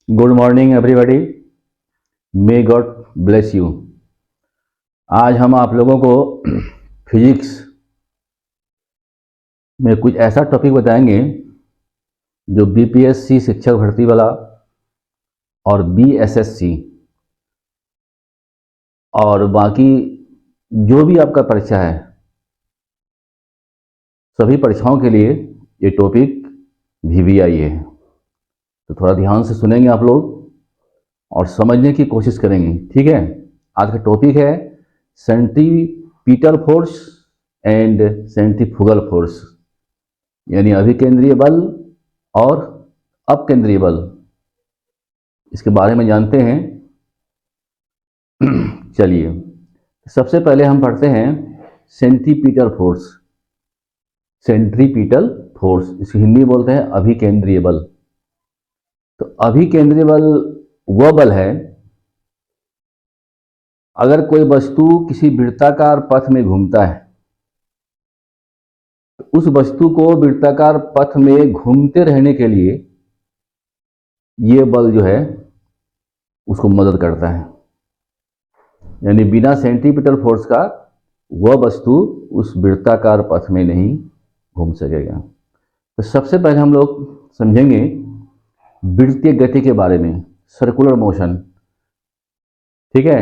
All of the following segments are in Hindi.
Good morning everybody. May God bless you. आज हम आप लोगों को फिजिक्स में कुछ ऐसा टॉपिक बताएंगे जो बीपीएससी शिक्षक भर्ती वाला और बीएसएससी और बाकी जो भी आपका परीक्षा है, सभी परीक्षाओं के लिए ये टॉपिक वीवीआई है। तो थोड़ा ध्यान से सुनेंगे आप लोग और समझने की कोशिश करेंगे, ठीक है। आज का टॉपिक है centripetal force and centrifugal force, यानी अभिकेंद्रीय बल और अपकेंद्रीय बल। इसके बारे में जानते हैं। चलिए, सबसे पहले हम पढ़ते हैं सेंट्रीपिटल फोर्स। सेंट्रीपिटल फोर्स, इसकी हिंदी बोलते हैं अभिकेंद्रीय बल। तो अभिकेंद्रीय बल वह बल है, अगर कोई वस्तु किसी वृत्ताकार पथ में घूमता है तो उस वस्तु को वृत्ताकार पथ में घूमते रहने के लिए ये बल जो है उसको मदद करता है। यानी बिना सेंट्रीपिटल फोर्स का वह वस्तु उस वृत्ताकार पथ में नहीं घूम सकेगा। तो सबसे पहले हम लोग समझेंगे वृत्तीय गति के बारे में, सर्कुलर मोशन। ठीक है,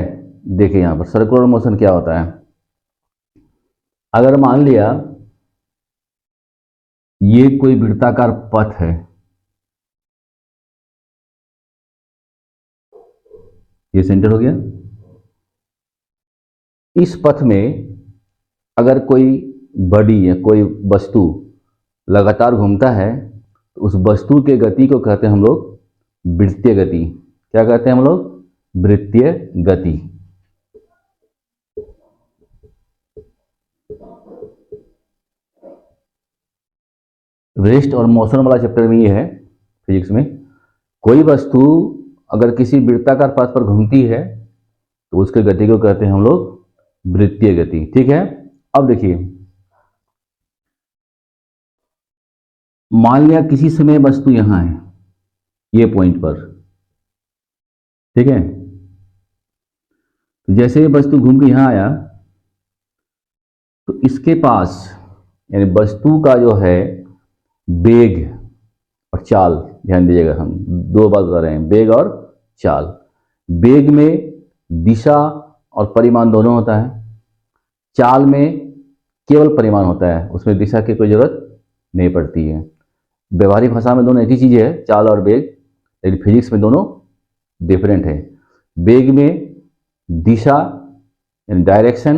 देखिए यहां पर सर्कुलर मोशन क्या होता है। अगर मान लिया ये कोई वृत्ताकार पथ है, ये सेंटर हो गया। इस पथ में अगर कोई बॉडी या कोई वस्तु लगातार घूमता है तो उस वस्तु के गति को कहते हैं हम लोग वृत्तीय गति। क्या कहते हैं हम लोग? वृत्तीय गति। रेस्ट और मोशन वाला चैप्टर में ये है फिजिक्स में। कोई वस्तु अगर किसी वृत्ताकार पथ पर घूमती है तो उसके गति को कहते हैं हम लोग वृत्तीय गति। ठीक है, अब देखिए, मान लिया किसी समय वस्तु यहां है, ये पॉइंट पर, ठीक है। तो जैसे ये वस्तु घूम के यहां आया तो इसके पास, यानी वस्तु का जो है वेग और चाल, ध्यान दीजिएगा, हम दो बात कर रहे हैं, वेग और चाल। वेग में दिशा और परिमाण दोनों होता है, चाल में केवल परिमाण होता है, उसमें दिशा की कोई जरूरत नहीं पड़ती है। व्यवहारिक भाषा में दोनों एक ही चीज है, चाल और वेग, लेकिन फिजिक्स में दोनों डिफरेंट है। वेग में दिशा यानी डायरेक्शन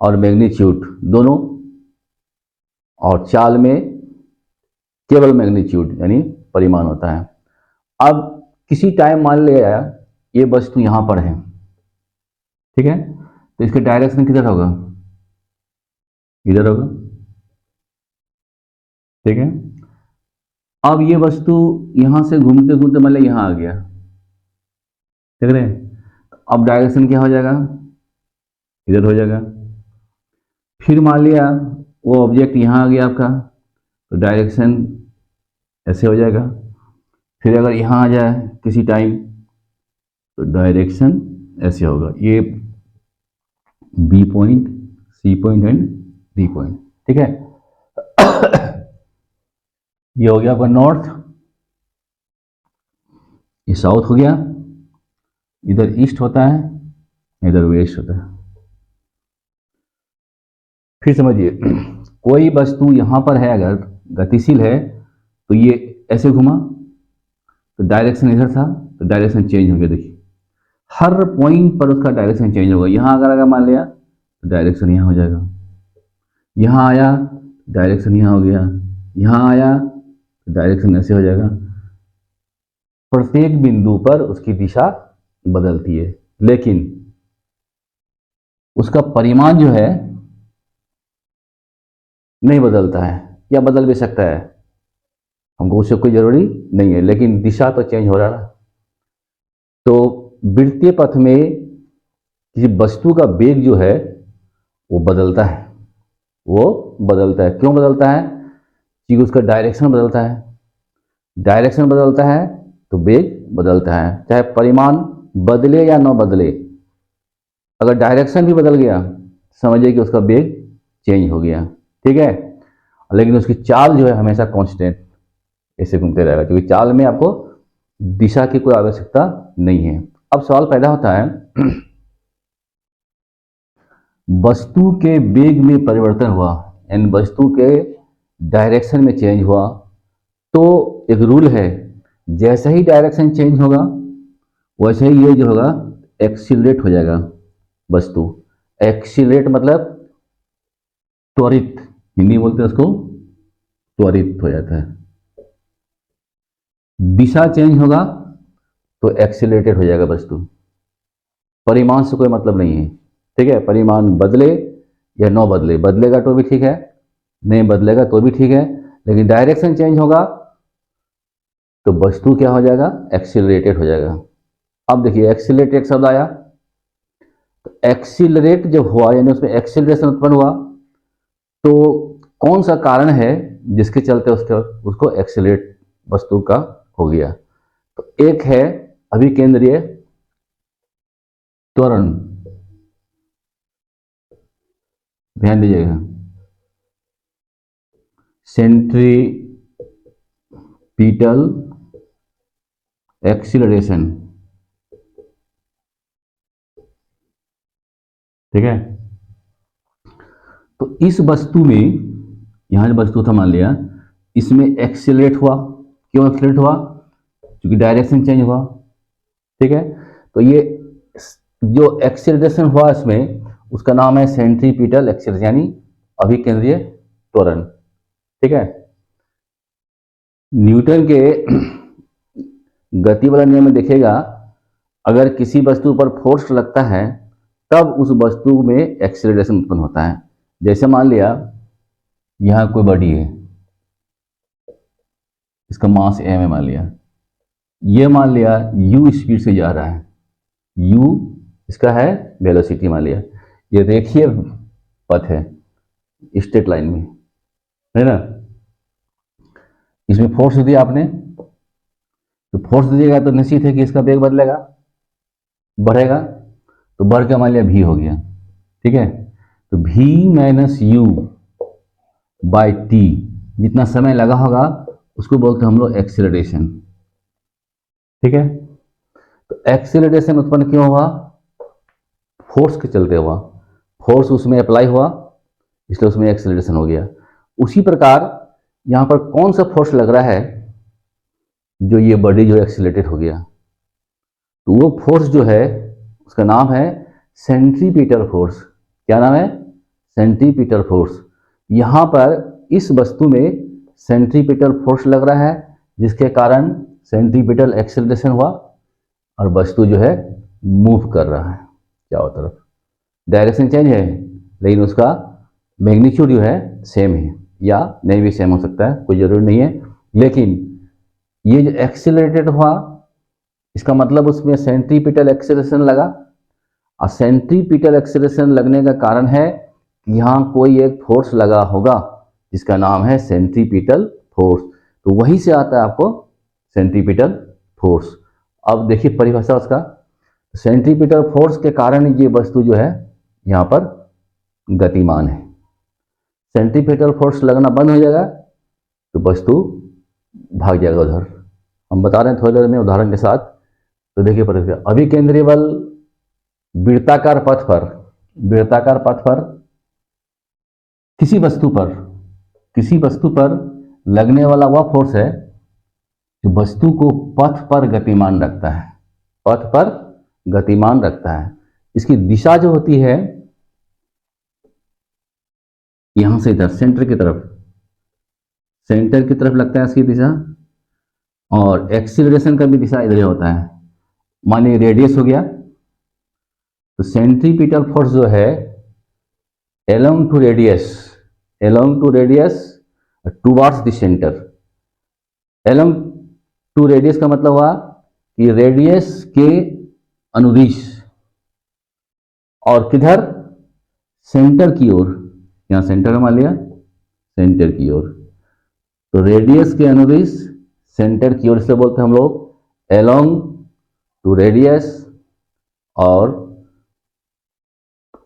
और मैग्नीट्यूड दोनों, और चाल में केवल मैग्नीट्यूड यानी परिमाण होता है। अब किसी टाइम मान लिया ये वस्तु यहां पर है, ठीक है, तो इसके डायरेक्शन किधर होगा? इधर होगा, ठीक है। अब ये वस्तु यहां से घूमते घूमते मान लिया यहां आ गया, देख रहे हैं। अब डायरेक्शन क्या हो जाएगा? इधर हो जाएगा। फिर मान लिया वो ऑब्जेक्ट यहां आ गया आपका, तो डायरेक्शन ऐसे हो जाएगा। फिर अगर यहां आ जाए किसी टाइम तो डायरेक्शन ऐसे होगा, ये B point, C point and D point, ठीक है। ये हो गया आपका नॉर्थ, ये साउथ हो गया, इधर ईस्ट होता है, इधर वेस्ट होता है। फिर समझिए, कोई वस्तु यहां पर है, अगर गतिशील है तो ये ऐसे घुमा तो डायरेक्शन इधर था, तो डायरेक्शन चेंज हो गया। देखिए हर पॉइंट पर उसका डायरेक्शन चेंज होगा। यहां अगर मान लिया तो डायरेक्शन यहां हो जाएगा, यहां आया डायरेक्शन यहां हो गया, यहां आया तो डायरेक्शन ऐसे हो जाएगा। प्रत्येक बिंदु पर उसकी दिशा बदलती है, लेकिन उसका परिमाण जो है नहीं बदलता है, या बदल भी सकता है, हमको उससे कोई जरूरी नहीं है, लेकिन दिशा तो चेंज हो रहा है। तो वृत्तीय पथ में किसी वस्तु का वेग जो है वो बदलता है, वो बदलता है। क्यों बदलता है? क्योंकि उसका डायरेक्शन बदलता है। डायरेक्शन बदलता है तो वेग बदलता है, चाहे परिमाण बदले या न बदले। अगर डायरेक्शन भी बदल गया समझिए कि उसका वेग चेंज हो गया, ठीक है। लेकिन उसकी चाल जो है हमेशा कांस्टेंट ऐसे घूमते रहेगा, क्योंकि चाल में आपको दिशा की कोई आवश्यकता नहीं है। अब सवाल पैदा होता है वस्तु के वेग में परिवर्तन हुआ, यानी वस्तु के डायरेक्शन में चेंज हुआ, तो एक रूल है, जैसे ही डायरेक्शन चेंज होगा वैसे ही ये जो होगा एक्सीलरेट हो जाएगा वस्तु। एक्सीलरेट मतलब त्वरित, हिंदी बोलते हैं उसको, त्वरित हो जाता है। दिशा चेंज होगा तो एक्सीलरेटेड हो जाएगा वस्तु। परिमाण से कोई मतलब नहीं है, ठीक है। परिमाण बदले या न बदले, बदलेगा तो भी ठीक है, नहीं बदलेगा तो भी ठीक है, लेकिन डायरेक्शन चेंज होगा तो वस्तु क्या हो जाएगा, एक्सीलरेटेड हो जाएगा। अब देखिए एक्सीलरेटेड शब्द आया, तो एक्सीलरेट जब हुआ यानी उसमें एक्सीलरेशन उत्पन्न हुआ, तो कौन सा कारण है जिसके चलते उसको एक्सीलरेट वस्तु का हो गया। तो एक है अभिकेंद्रीय त्वरण, ध्यान दीजिएगा, सेंट्रीपिटल एक्सीलरेशन, ठीक है। तो इस वस्तु में, यहां जो वस्तु था मान लिया, इसमें एक्सीलरेट हुआ। क्यों एक्सीलरेट हुआ, क्योंकि डायरेक्शन चेंज हुआ, ठीक है। तो ये जो एक्सीलरेशन हुआ इसमें, उसका नाम है सेंट्रीपिटल एक्सीलरेशन, यानी अभिकेंद्रीय त्वरण, ठीक है। न्यूटन के गति वाला नियम में देखिएगा, अगर किसी वस्तु पर फोर्स लगता है तब उस वस्तु में एक्सीलरेशन उत्पन्न होता है। जैसे मान लिया यहां कोई बॉडी है, इसका मास m है मान लिया, ये मान लिया u स्पीड से जा रहा है, u इसका है वेलोसिटी मान लिया, ये रेखीय पथ है स्ट्रेट लाइन में, है ना। इसमें फोर्स दिया आपने, तो फोर्स दीजिएगा तो निश्चित है कि इसका वेग बदलेगा, बढ़ेगा, तो बढ़ के मान लिया v हो गया, ठीक है। तो v minus you by T, जितना समय लगा होगा उसको बोलते हैं हम लोग एक्सीलरेशन, ठीक है। तो एक्सीलरेशन उत्पन्न क्यों हुआ, फोर्स के चलते हुआ, फोर्स उसमें अप्लाई हुआ इसलिए उसमें एक्सीलरेशन हो गया। उसी प्रकार यहां पर कौन सा फोर्स लग रहा है जो ये बॉडी जो एक्सीलरेटेड हो गया, तो वो फोर्स जो है उसका नाम है सेंट्रीपिटल फोर्स। क्या नाम है, सेंट्रीपिटल फोर्स। यहां पर इस वस्तु में सेंट्रीपिटल फोर्स लग रहा है, जिसके कारण सेंट्रीपिटल एक्सीलरेशन हुआ और वस्तु जो है मूव कर रहा है चारों तरफ। डायरेक्शन चेंज है लेकिन उसका मैग्नीट्यूड जो है सेम है, या नहीं भी सेम हो सकता है, कोई जरूरी नहीं है। लेकिन ये जो एक्सीलरेटेड हुआ इसका मतलब उसमें सेंट्रीपिटल एक्सीलरेशन लगा, और सेंट्रीपिटल एक्सीलरेशन लगने का कारण है कि यहाँ कोई एक फोर्स लगा होगा जिसका नाम है सेंट्रीपिटल फोर्स। तो वहीं से आता है आपको सेंट्रीपिटल फोर्स। अब देखिए परिभाषा उसका, सेंट्रीपिटल फोर्स के कारण ये वस्तु जो है यहाँ पर गतिमान है। सेंट्रीपिटल फोर्स लगना बंद हो जाएगा तो वस्तु भाग जाएगा उधर। हम बता रहे हैं थोड़ी देर में उदाहरण के साथ। तो देखिए परिभाषा, अभिकेंद्रीय बल वृत्ताकार पथ पर किसी वस्तु पर लगने वाला वह फोर्स है जो वस्तु को पथ पर गतिमान रखता है। इसकी दिशा जो होती है यहां से इधर सेंटर की तरफ लगता है इसकी दिशा, और एक्सीलरेशन का भी दिशा इधर ही होता है। मानिए रेडियस हो गया, तो सेंट्रीपिटल फोर्स जो है along to radius towards the center। along to radius का मतलब हुआ कि रेडियस के अनुदिश, और किधर, सेंटर की ओर। यहां सेंटर मान लिया, सेंटर की ओर, तो रेडियस के अनुदिश सेंटर की ओर, इसलिए बोलते हैं हम लोग along to radius और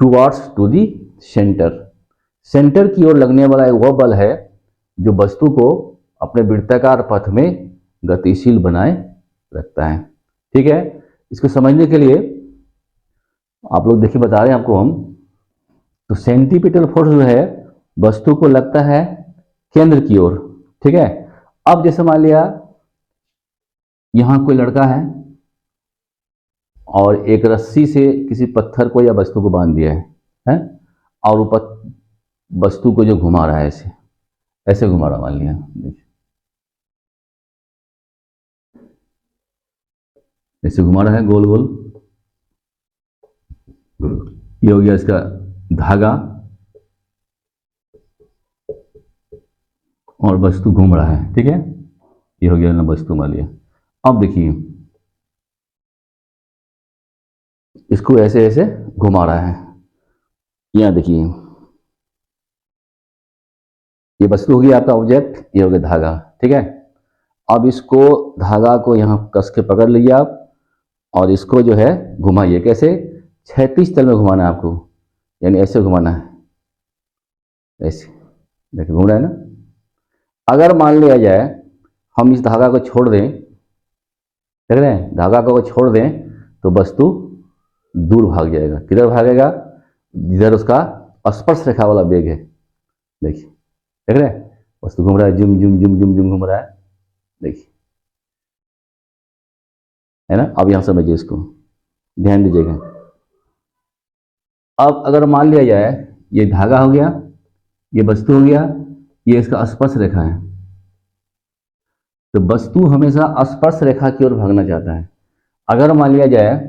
towards to the center। Centre की ओर लगने वाला एक वह बल है जो वस्तु को अपने वृत्ताकार पथ में गतिशील बनाए रखता है। ठीक है, इसको समझने के लिए आप लोग देखिए बता रहे हैं आपको हम, तो सेंट्रीपिटल फोर्स जो है वस्तु को लगता है केंद्र की ओर। ठीक है, अब जैसे मान लिया यहां कोई लड़का है और एक रस्सी से किसी पत्थर को या वस्तु को बांध दिया है? और वो वस्तु को जो घुमा रहा है, ऐसे ऐसे घुमा रहा, मान लिया ऐसे घुमा रहा है गोल गोल, ये हो गया इसका धागा और वस्तु घूम रहा है। ठीक है, ये हो गया ना वस्तु, मान लिया। अब देखिए इसको ऐसे ऐसे घुमा रहा है, यहां देखिए ये वस्तु होगी आपका ऑब्जेक्ट, ये हो गया धागा। ठीक है, अब इसको धागा को यहां कस के पकड़ लीजिए आप और इसको जो है घुमाइए। कैसे? क्षैतिज तल में घुमाना है आपको, यानी ऐसे घुमाना है, ऐसे देखिए घूम रहा है ना। अगर मान लिया जाए हम इस धागा को छोड़ दें, देख रहे हैं, धागा को छोड़ दें तो वस्तु दूर भाग जाएगा। किधर भागेगा? जिधर उसका स्पर्श रेखा वाला वेग है। देखिए, देख रहे हैं, वस्तु घूम रहा है, जुम जुम जुम जुम जुम घूम रहा है, देखिए, है ना। अब यहां समझिए, इसको ध्यान दीजिएगा। अब अगर मान लिया जाए ये धागा हो गया, ये वस्तु हो गया, ये इसका स्पर्श रेखा है, तो वस्तु हमेशा स्पर्श रेखा की ओर भागना चाहता है। अगर मान लिया जाए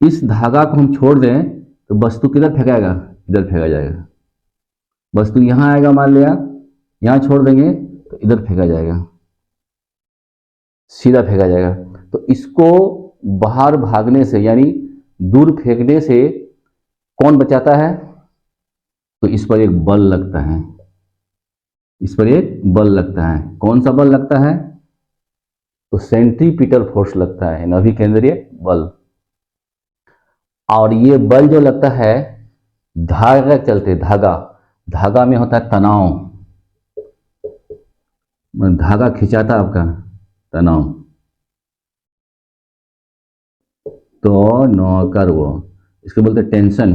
इस धागा को हम छोड़ दें तो वस्तु किधर फेंकाएगा? इधर फेंका जाएगा। वस्तु यहां आएगा, मान लिया यहां छोड़ देंगे तो इधर फेंका जाएगा, सीधा फेंका जाएगा। तो इसको बाहर भागने से, यानी दूर फेंकने से कौन बचाता है? तो इस पर एक बल लगता है, इस पर एक बल लगता है। कौन सा बल लगता है? तो सेंट्रीपिटल फोर्स लगता है, अभिकेंद्रीय बल। और ये बल जो लगता है धागा के चलते, धागा में होता है तनाव, धागा खिंचाता आपका तनाव, तो नौकर वो, इसको बोलते हैं टेंशन।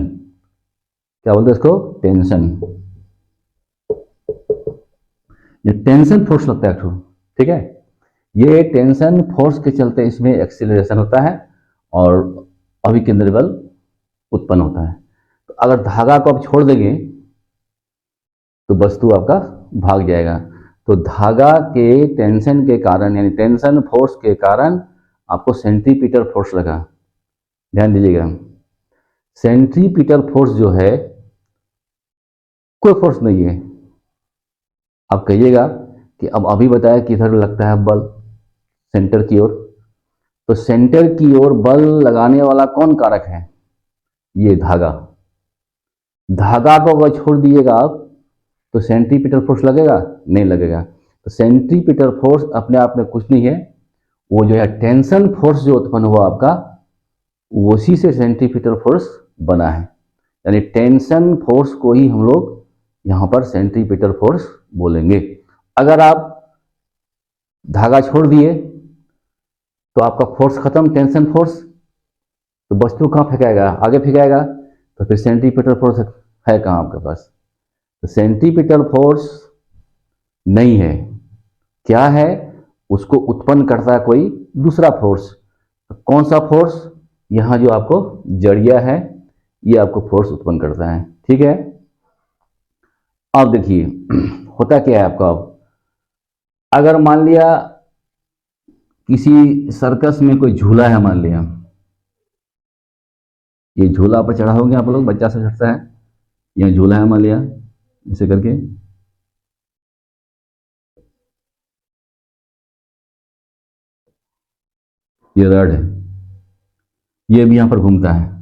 क्या बोलते हैं इसको? टेंशन। ये टेंशन फोर्स लगता है। ठीक है, ये टेंशन फोर्स के चलते इसमें एक्सीलरेशन होता है और अभिकेंद्रीय बल उत्पन्न होता है। तो अगर धागा को आप छोड़ देंगे तो वस्तु आपका भाग जाएगा। तो धागा के टेंशन के कारण, यानी टेंशन फोर्स के कारण आपको सेंट्रीपिटल फोर्स लगा। ध्यान दीजिएगा, सेंट्रीपिटल फोर्स जो है कोई फोर्स नहीं है। आप कहिएगा कि अब अभी बताया किधर लगता है बल? सेंटर की ओर। तो सेंटर की ओर बल लगाने वाला कौन कारक है? ये धागा। धागा को अगर छोड़ दिएगा आप तो सेंट्रीपिटल फोर्स लगेगा? नहीं लगेगा। तो सेंट्रीपिटल फोर्स अपने आप में कुछ नहीं है, वो जो है टेंशन फोर्स जो उत्पन्न हुआ आपका, उसी से सेंट्रीपिटल फोर्स बना है। यानी टेंशन फोर्स को ही हम लोग यहां पर सेंट्रीपिटल फोर्स बोलेंगे। अगर आप धागा छोड़ दिए तो आपका फोर्स खत्म, टेंशन फोर्स, तो वस्तु कहां फेंकाएगा? आगे फेंकाएगा। तो फिर सेंट्रीपिटल फोर्स है कहां आपके पास? तो सेंट्रीपिटल फोर्स नहीं है। क्या है? उसको उत्पन्न करता है कोई दूसरा फोर्स। तो कौन सा फोर्स? यहां जो आपको जड़िया है, ये आपको फोर्स उत्पन्न करता है। ठीक है, अब देखिए होता क्या है आपका। अगर मान लिया किसी सर्कस में कोई झूला है, मान लिया ये झूला पर चढ़ा होंगे आप लोग, बच्चा से चढ़ता है, यहाँ झूला है मान लिया, ऐसे करके ये रड है, ये भी यहां पर घूमता है।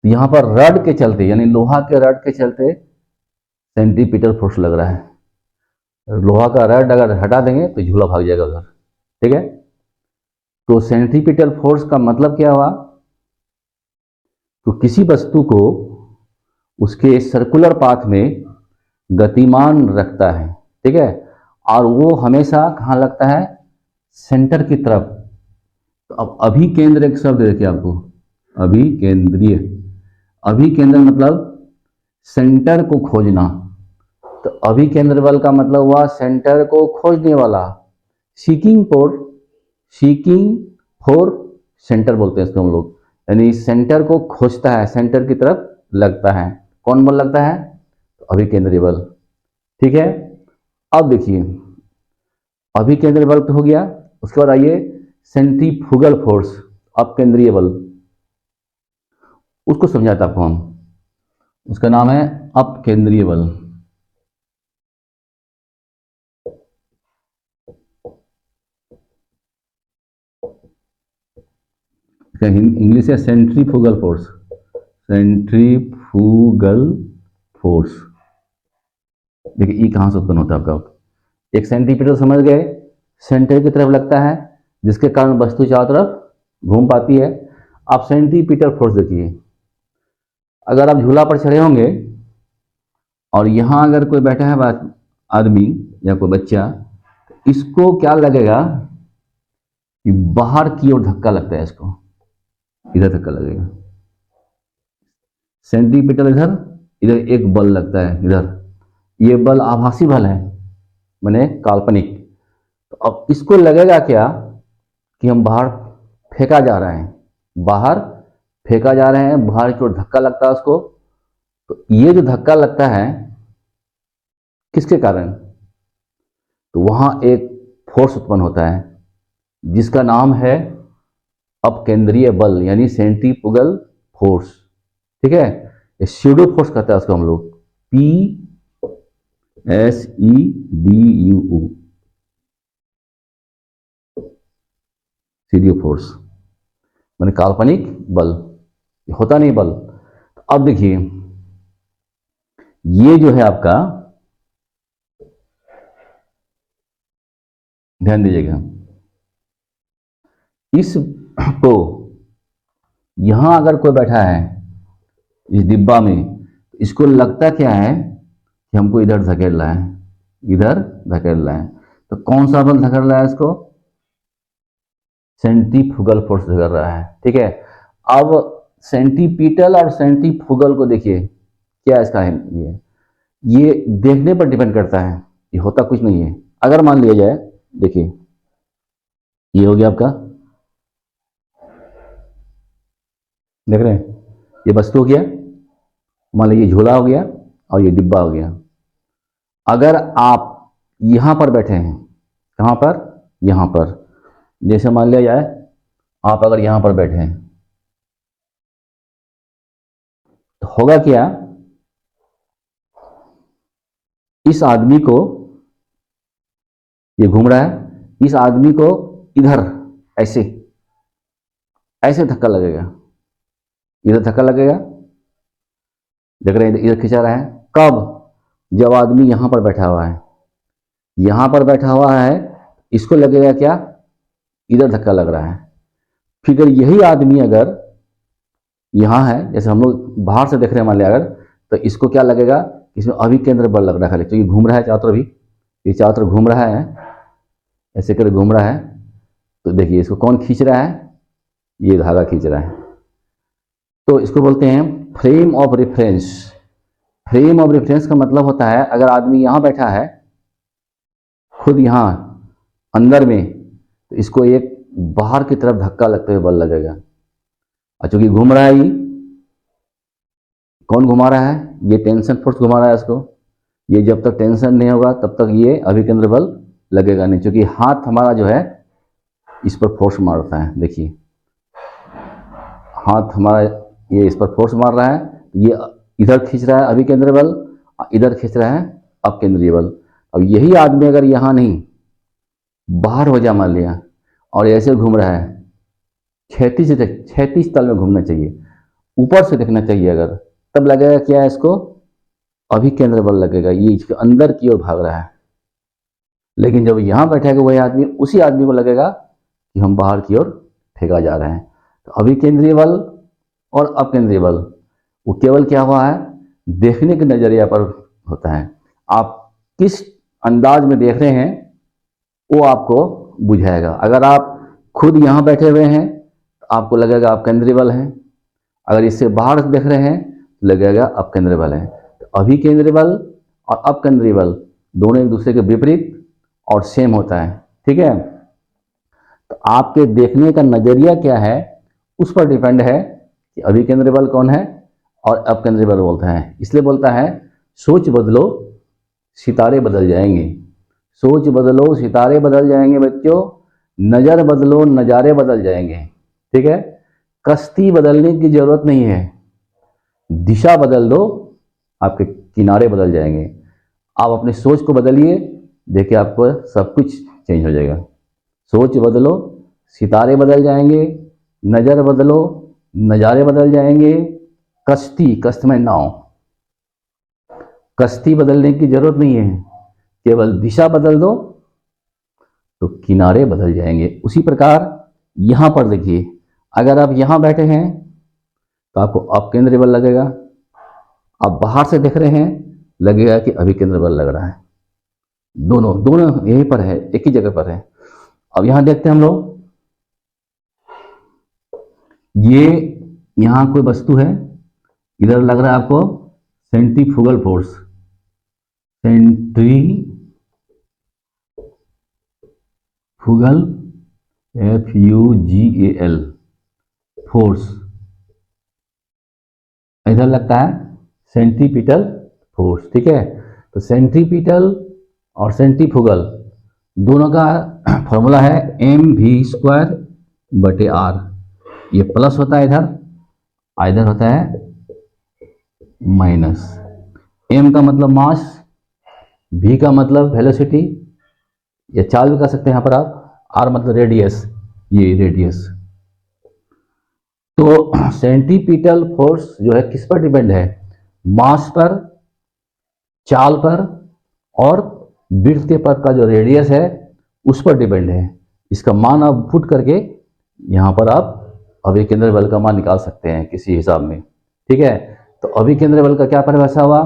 यहां पर रड के चलते, यानी लोहा के रड के चलते सेंट्रीपिटल फोर्स लग रहा है। लोहा का रड अगर हटा देंगे तो झूला भाग जाएगा उधर। ठीक है। तो सेंट्रीपिटल फोर्स का मतलब क्या हुआ? तो किसी वस्तु को उसके सर्कुलर पाथ में गतिमान रखता है, ठीक है, और वो हमेशा कहाँ लगता है? सेंटर की तरफ। तो अब अभिकेंद्र एक शब्द देखिए आपको, अभिकेंद्रीय। अभिकेंद्र मतलब सेंटर को खोजना। तो अभिकेंद्र बल का मतलब हुआ सेंटर को खोजने वाला। सीकिंग फॉर सेंटर बोलते हैं इसको हम लोग, यानी सेंटर को खोजता है, सेंटर की तरफ लगता है। कौन बल लगता है? तो अभिकेंद्रीय बल, ठीक है। अब देखिए, अभिकेंद्रीय बल तो हो गया, उसके बाद आइए सेंट्रीफ्यूगल फोर्स, अपकेंद्रीय बल। उसको समझाता आपको हम, उसका नाम है अपकेंद्रीय बल। इंग्लिश है सेंट्रीफ्यूगल फोर्स, सेंट्रीफ्यूगल फोर्स। देखिए ई कहां से उत्पन्न होता है आपका? एक सेंटीमीटर समझ गए, सेंटर की तरफ लगता है, जिसके कारण वस्तु चारों तरफ घूम पाती है। आप सेंटीमीटर फोर्स देखिए, अगर आप झूला पर चढ़े होंगे और यहां अगर कोई बैठा है आदमी या कोई बच्चा, तो इसको क्या लगेगा कि बाहर की ओर धक्का लगता है, इसको इधर धक्का लगेगा। सेंटीमीटर इधर, इधर एक बल लगता है इधर, ये बल आभासी बल है, माने काल्पनिक। तो अब इसको लगेगा क्या कि हम बाहर फेंका जा रहे हैं, बाहर फेंका जा रहे हैं, बाहर की ओर धक्का लगता है उसको। तो ये जो धक्का लगता है किसके कारण? तो वहां एक फोर्स उत्पन्न होता है जिसका नाम है अपकेंद्रीय बल, यानी सेंट्रीफ्यूगल फोर्स, ठीक है। ये स्यूडो फोर्स कहते हैं उसको हम लोग, PSEDUO, सीडीओ फोर्स, माने काल्पनिक बल, होता नहीं बल। तो अब देखिए, ये जो है आपका, ध्यान दीजिएगा, इस को यहां अगर कोई बैठा है इस डिब्बा में, तो इसको लगता क्या है कि हमको इधर धकेल रहा है, इधर धकेल रहा है। तो कौन सा बल धकेल रहा है इसको? सेंट्रीफ्यूगल फोर्स धकेल रहा है, ठीक है। अब सेंट्रीपिटल और सेंट्रीफ्यूगल को देखिए, क्या इसका है? ये देखने पर डिपेंड करता है, ये होता कुछ नहीं है। अगर मान लिया जाए, देखिए ये हो गया आपका, देख रहे हैं, ये वस्तु हो गया, मान लीजिए झोला हो गया और ये डिब्बा हो गया। अगर आप यहां पर बैठे हैं, कहां पर? यहां पर, जैसे मान लिया जाए आप अगर यहां पर बैठे हैं, तो होगा क्या? इस आदमी को, ये घूम रहा है, इस आदमी को इधर ऐसे ऐसे धक्का लगेगा, इधर धक्का लगेगा, देख रहे हैं इधर खिंचा रहा है। कब? जब आदमी यहां पर बैठा हुआ है, यहां पर बैठा हुआ है, इसको लगेगा क्या? इधर धक्का लग रहा है। फिर यही आदमी अगर यहां है, जैसे हम लोग बाहर से देख रहे हैं मान लिया अगर, तो इसको क्या लगेगा? इसमें अभिकेंद्र बल लग रहा है, तो ये घूम रहा है चारों तरफ, भी ये चारों तरफ घूम रहा है, ऐसे कर घूम रहा है। तो देखिए इसको कौन खींच रहा है? ये धागा खींच रहा है। तो इसको बोलते हैं frame of reference. Frame of reference का मतलब होता है, अगर आदमी यहां बैठा है खुद यहां अंदर में, तो इसको एक बाहर की तरफ धक्का लगते हुए बल लगेगा। और चूंकि घूम रहा है, ये कौन घुमा रहा है? ये टेंशन फोर्स घुमा रहा है इसको। ये जब तक टेंशन नहीं होगा तब तक ये अभिकेंद्र बल लगेगा नहीं, क्योंकि हाथ हमारा जो है इस पर फोर्स मारता है। देखिए हाथ हमारा ये इस पर फोर्स मार रहा है, ये इधर खींच रहा है अभिकेंद्र बल, इधर खींच रहा है अपकेंद्रीय बल। अब यही आदमी अगर यहाँ नहीं, बाहर हो जा मान लिया, और ऐसे घूम रहा है, क्षैतिज तल में घूमना चाहिए, ऊपर से देखना चाहिए अगर, तब लगेगा क्या? इसको अभिकेंद्र बल लगेगा, ये इसके अंदर की ओर भाग रहा है। लेकिन जब यहाँ बैठेगा वही आदमी, उसी आदमी को लगेगा कि हम बाहर की ओर फेंका जा रहे हैं। तो अभिकेंद्रीय बल और अपकेंद्रीय बल वो केवल क्या हुआ है, देखने के नजरिया पर होता है। आप किस अंदाज में देख रहे हैं वो आपको बुझाएगा। अगर आप खुद यहाँ बैठे हुए हैं तो आपको लगेगा अपकेंद्रीय बल है, अगर इससे बाहर देख रहे हैं तो लगेगा अपकेंद्रीय बल है। तो अभिकेंद्रीय बल और अपकेंद्रीय बल दोनों एक दूसरे के विपरीत और सेम होता है, ठीक है। तो आपके देखने का नजरिया क्या है उस पर डिपेंड है कि अभिकेंद्रीय बल कौन है और अपकेंद्रीय बल बोलता है। इसलिए बोलता है सोच बदलो सितारे बदल जाएंगे। सोच बदलो सितारे बदल जाएंगे बच्चों, नजर बदलो नजारे बदल जाएंगे, ठीक है। कश्ती बदलने की जरूरत नहीं है, दिशा बदल दो आपके किनारे बदल जाएंगे। आप अपनी सोच को बदलिए, देखिए आपको सब कुछ चेंज हो जाएगा। सोच बदलो सितारे बदल जाएंगे, नजर बदलो नज़ारे बदल जाएंगे। कश्ती, कश्त में नाव, कश्ती बदलने की जरूरत नहीं है, केवल दिशा बदल दो तो किनारे बदल जाएंगे। उसी प्रकार यहां पर देखिए, अगर आप यहां बैठे हैं तो आपको अपकेंद्रीय बल लगेगा, आप बाहर से देख रहे हैं लगेगा कि अभिकेंद्रीय बल लग रहा है। दोनों दोनों यहीं पर है, एक ही जगह पर है। अब यहां देखते हैं हम लोग, ये यहां कोई वस्तु है, इधर लग रहा है आपको centrifugal force, centrifugal FUGAL force, इधर लगता है सेंट्रीपिटल फोर्स, ठीक है। तो सेंट्रीपिटल और सेंट्रीफ्यूगल दोनों का फॉर्मूला है mv²/r। ये प्लस होता है इधर, इधर होता है माइनस। m का मतलब मास, v का मतलब वेलोसिटी, या चाल भी कर सकते हैं यहाँ पर आप, r मतलब रेडियस, ये रेडियस। तो सेंट्रीपिटल फोर्स जो है किस पर डिपेंड है, मास पर, चाल पर और वृत्त के पथ का जो रेडियस है उस पर डिपेंड है। इसका मान आप पुट करके यहाँ पर आप अभिकेंद्रीय बल का मान निकाल सकते हैं किसी हिसाब में, ठीक है। तो अभिकेंद्रीय बल का क्या परिभाषा हुआ,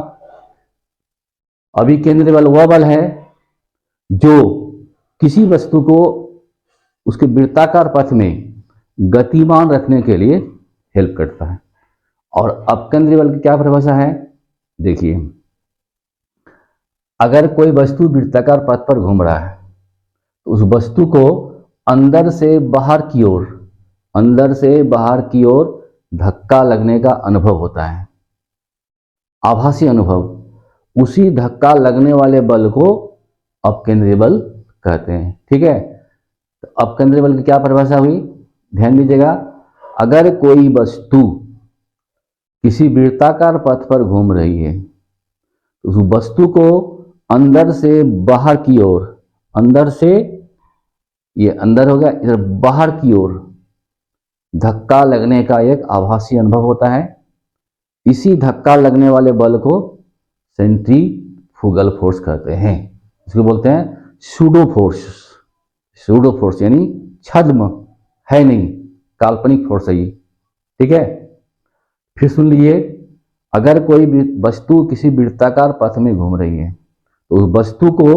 अभिकेंद्रीय बल वह बल है जो किसी वस्तु को उसके वृत्ताकार पथ में गतिमान रखने के लिए हेल्प करता है। और अपकेंद्रीय बल की क्या परिभाषा है, देखिए, अगर कोई वस्तु वृत्ताकार पथ पर घूम रहा है तो उस वस्तु को अंदर से बाहर की ओर, अंदर से बाहर की ओर धक्का लगने का अनुभव होता है, आभासी अनुभव। उसी धक्का लगने वाले बल को अपकेंद्रीय बल कहते हैं, ठीक है। तो अपकेंद्रीय बल की क्या परिभाषा हुई, ध्यान दीजिएगा, अगर कोई वस्तु किसी वृत्ताकार पथ पर घूम रही है तो उस वस्तु को अंदर से बाहर की ओर, अंदर से, ये अंदर हो गया, इधर बाहर की ओर धक्का लगने का एक आभासी अनुभव होता है। इसी धक्का लगने वाले बल को सेंट्रीफ्यूगल फोर्स कहते हैं। इसको बोलते हैं सूडो फोर्स। सूडो फोर्स यानी छद्म है नहीं, काल्पनिक फोर्स है ये, ठीक है। फिर सुन लीजिए, अगर कोई वस्तु किसी वृत्ताकार पथ में घूम रही है तो उस वस्तु को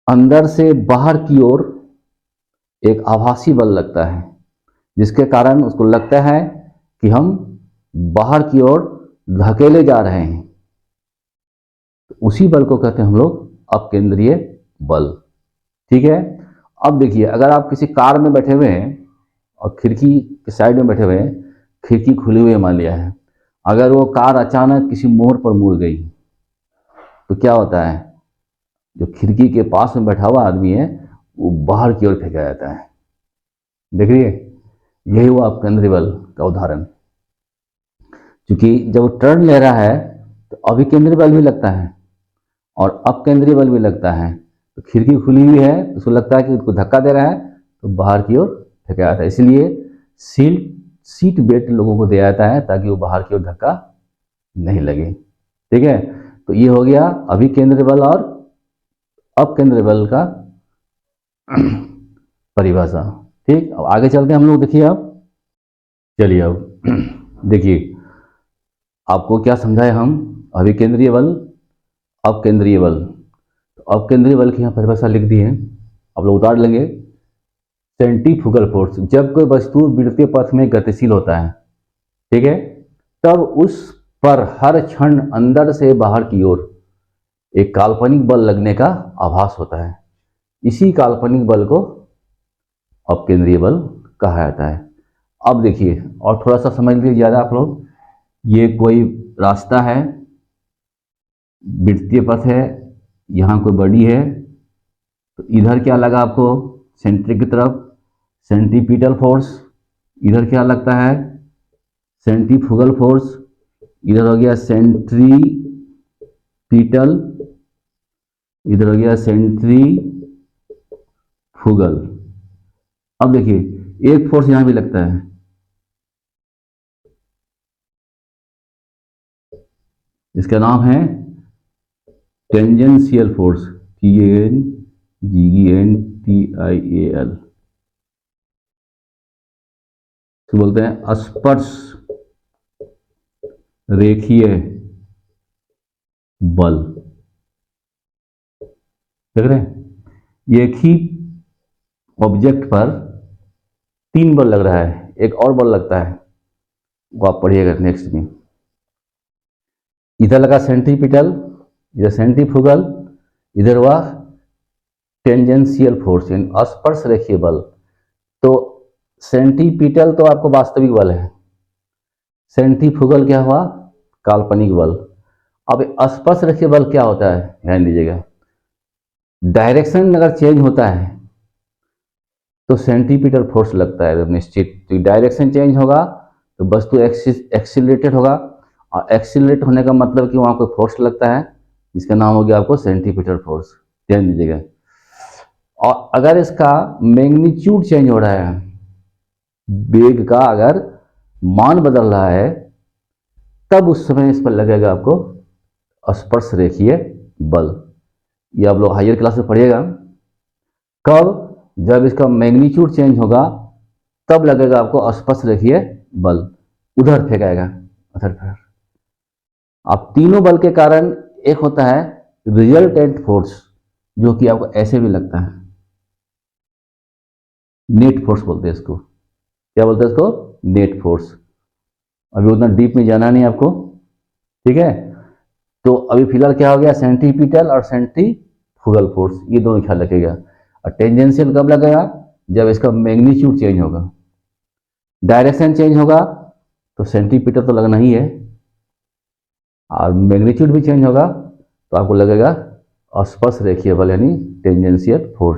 अंदर से बाहर की ओर एक आभासी बल लगता है, जिसके कारण उसको लगता है कि हम बाहर की ओर धकेले जा रहे हैं। तो उसी बल को कहते हैं हम लोग अपकेंद्रीय बल, ठीक है। अब देखिए, अगर आप किसी कार में बैठे हुए हैं और खिड़की के साइड में बैठे हुए हैं, खिड़की खुली हुई मान लिया है, अगर वो कार अचानक किसी मोड़ पर मुड़ गई तो क्या होता है, जो खिड़की के पास में बैठा हुआ आदमी है वो बाहर की ओर फेंका जाता है। देखिए, यही हुआ अपकेंद्रीय बल का उदाहरण। क्योंकि जब वो टर्न ले रहा है तो अभिकेंद्रीय बल भी लगता है और अपकेंद्रीय बल भी लगता है। तो खिड़की खुली हुई है तो उसको लगता है कि उसको धक्का दे रहा है तो बाहर की ओर फेंका जाता है। इसलिए सीट बेल्ट लोगों को दिया जाता है ताकि वो बाहर की ओर धक्का नहीं लगे, ठीक है। तो ये हो गया अभिकेंद्रीय बल और अपकेंद्रीय बल का परिभाषा। ठीक, अब आगे चलते हैं हम लोग। देखिए अब, चलिए अब देखिए आपको क्या समझाए हम। अभिकेंद्रीय बल, अपकेंद्रीय बल। तो अपकेंद्रीय बल की यहाँ परिभाषा लिख दी है, आप लोग उतार लेंगे। सेंट्रीफ्यूगल फोर्स, जब कोई वस्तु विद्युतीय पथ में गतिशील होता है, ठीक है, तब उस पर हर क्षण अंदर से बाहर की ओर एक काल्पनिक बल लगने का आभास होता है। इसी काल्पनिक बल को अपकेंद्रीय बल कहा जाता है। अब देखिए और थोड़ा सा समझ लीजिए ज़्यादा आप लोग। ये कोई रास्ता है, विद्युतीय पथ है, यहाँ कोई बॉडी है, तो इधर क्या लगा आपको, सेंट्री की तरफ सेंट्रीपिटल फोर्स, इधर क्या लगता है, सेंट्रीफ्यूगल फोर्स, इधर हो गया सेंट्रीपिटल, इधर हो गया सेंट्रीफ्यूगल। अब देखिए एक फोर्स यहां भी लगता है, इसका नाम है टेंजेंशियल फोर्स, TANGENTIAL, तो बोलते हैं स्पर्श रेखीय बल। देख रहे हैं, एक ही ऑब्जेक्ट पर तीन बल लग रहा है, एक और बल लगता है, वो आप पढ़िएगा नेक्स्ट में। इधर लगा सेंट्रीपिटल, इधर सेंट्रीफ्यूगल, इधर हुआ टेंजेंशियल फोर्स यानी स्पर्श रेखीय बल। तो सेंट्रीपिटल तो आपको वास्तविक बल है, सेंट्रीफ्यूगल क्या हुआ, काल्पनिक बल। अब स्पर्श रेखीय बल क्या होता है, ध्यान दीजिएगा। डायरेक्शन अगर चेंज होता है तो सेंट्रीपिटल फोर्स लगता है निश्चित। तो डायरेक्शन चेंज होगा तो वस्तु एक्सीलरेटेड होगा, और एक्सीलरेट होने का मतलब कि वहां कोई फोर्स लगता है, जिसका नाम हो गया आपको सेंट्रीपिटल फोर्स। ध्यान दीजिएगा। और अगर इसका मैग्नीट्यूड चेंज हो रहा है, वेग का अगर मान बदल रहा है, तब उस समय इस पर लगेगा आपको स्पर्श रेखीय बल। ये आप लोग हायर क्लास में पढ़िएगा। कब, जब इसका मैग्नीट्यूड चेंज होगा तब लगेगा आपको स्पर्श रेखीय बल, उधर फेंकाएगा उधर पर। अब तीनों बल के कारण एक होता है रिजल्टेंट फोर्स, जो कि आपको ऐसे भी लगता है, नेट फोर्स बोलते हैं इसको। क्या बोलते हैं इसको, नेट फोर्स। अभी उतना डीप में जाना नहीं आपको, ठीक है। तो अभी फिलहाल क्या हो गया, सेंट्रीपिटल और सेंट्रीफ्यूगल फोर्स, ये दोनों ख्याल रखेगा। और टेंजेंशियल कब लगेगा, जब इसका मैग्नीट्यूड चेंज होगा। डायरेक्शन चेंज होगा तो सेंट्रीपिटल तो लगना ही है, और मैग्नीट्यूड भी चेंज होगा तो आपको लगेगा स्पर्श रेखीय बल यानी टेंजेंशियल फोर्स।